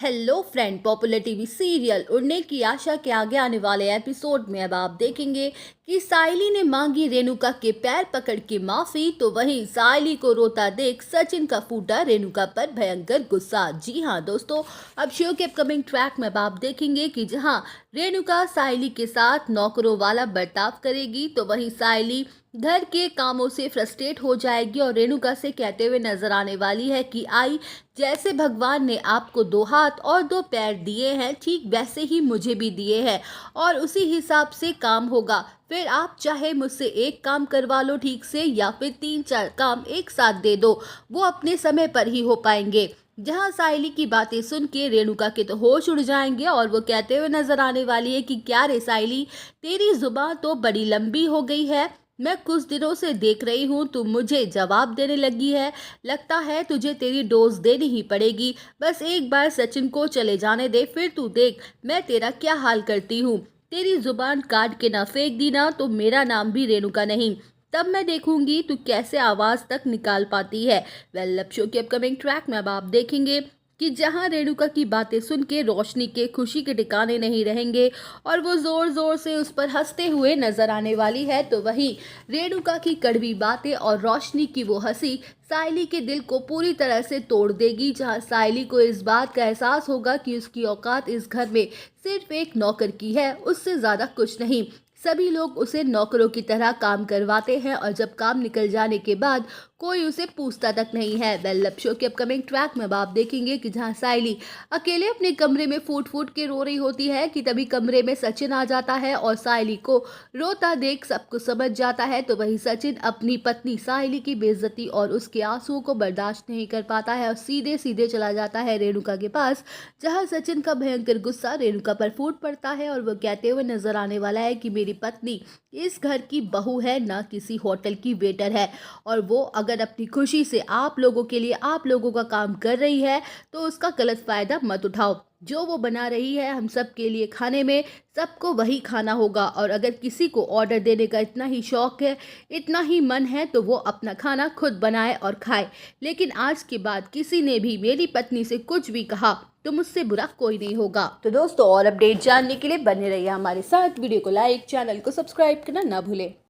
Hello friend, popular TV serial उड़ने की आशा के आगे आने वाले एपिसोड में अब आप देखेंगे कि सायली ने मांगी रेणुका के पैर पकड़ के माफी, तो वहीं सायली को रोता देख सचिन का फूटा रेणुका पर भयंकर गुस्सा। जी हाँ दोस्तों, अब शो के अपकमिंग ट्रैक में अब आप देखेंगे कि जहां रेणुका सायली के साथ नौकरों वाला बर्ताव करेगी, तो वहीं सायली घर के कामों से फ्रस्ट्रेट हो जाएगी और रेणुका से कहते हुए नजर आने वाली है कि आई, जैसे भगवान ने आपको दो हाथ और दो पैर दिए हैं, ठीक वैसे ही मुझे भी दिए हैं और उसी हिसाब से काम होगा। फिर आप चाहे मुझसे एक काम करवा लो ठीक से, या फिर 3-4 काम एक साथ दे दो, वो अपने समय पर ही हो पाएंगे। जहां सायली की बातें सुन के रेणुका के तो होश उड़ जाएंगे और वो कहते हुए नजर आने वाली है कि क्या रे सायली, तेरी जुबान तो बड़ी लंबी हो गई है। मैं कुछ दिनों से देख रही हूँ तू मुझे जवाब देने लगी है। लगता है तुझे तेरी डोज देनी ही पड़ेगी। बस एक बार सचिन को चले जाने दे, फिर तू देख मैं तेरा क्या हाल करती हूँ। तेरी जुबान काट के ना फेंक दी ना, तो मेरा नाम भी रेणुका नहीं। तब मैं देखूंगी तू कैसे आवाज तक निकाल पाती है। वेल, अब शो के अपकमिंग ट्रैक में अब आप देखेंगे कि जहां रेणुका की बातें सुन के रोशनी के खुशी के ठिकाने नहीं रहेंगे और वो जोर जोर से उस पर हंसते हुए नजर आने वाली है, तो वहीं रेणुका की कड़वी बातें और रोशनी की वो हंसी सायली के दिल को पूरी तरह से तोड़ देगी। जहां सायली को इस बात का एहसास होगा कि उसकी औकात इस घर में सिर्फ एक नौकर की है, उससे ज्यादा कुछ नहीं। सभी लोग उसे नौकरों की तरह काम करवाते हैं और जब काम निकल जाने के बाद कोई उसे पूछता तक नहीं है। वेल, अब शो के अपकमिंग ट्रैक में अब आप देखेंगे कि जहां सायली अकेले अपने कमरे में फूट फूट के रो रही होती है कि तभी कमरे में सचिन आ जाता है और सायली को रोता देख सब कुछ समझ जाता है, तो वही सचिन अपनी पत्नी सायली की बेइज्जती और उसके आंसुओं को बर्दाश्त नहीं कर पाता है और सीधे सीधे चला जाता है रेणुका के पास। जहां सचिन का भयंकर गुस्सा रेणुका पर फूट पड़ता है और वो कहते हुए नजर आने वाला है कि मेरी पत्नी इस घर की बहू है, ना किसी होटल की वेटर है, और वो अगर अपनी खुशी से आप लोगों के लिए आप लोगों का काम कर रही है तो उसका गलत फायदा मत उठाओ। जो वो बना रही है हम सब के लिए खाने में, सबको वही खाना होगा, और अगर किसी को ऑर्डर देने का इतना ही शौक है, इतना ही मन है, तो वो अपना खाना खुद बनाए और खाए। लेकिन आज के बाद किसी ने भी मेरी पत्नी से कुछ भी कहा तो मुझसे बुरा कोई नहीं होगा। तो दोस्तों, और अपडेट जानने के लिए बने रहिए हमारे साथ। वीडियो को लाइक, चैनल को सब्सक्राइब करना ना भूलें।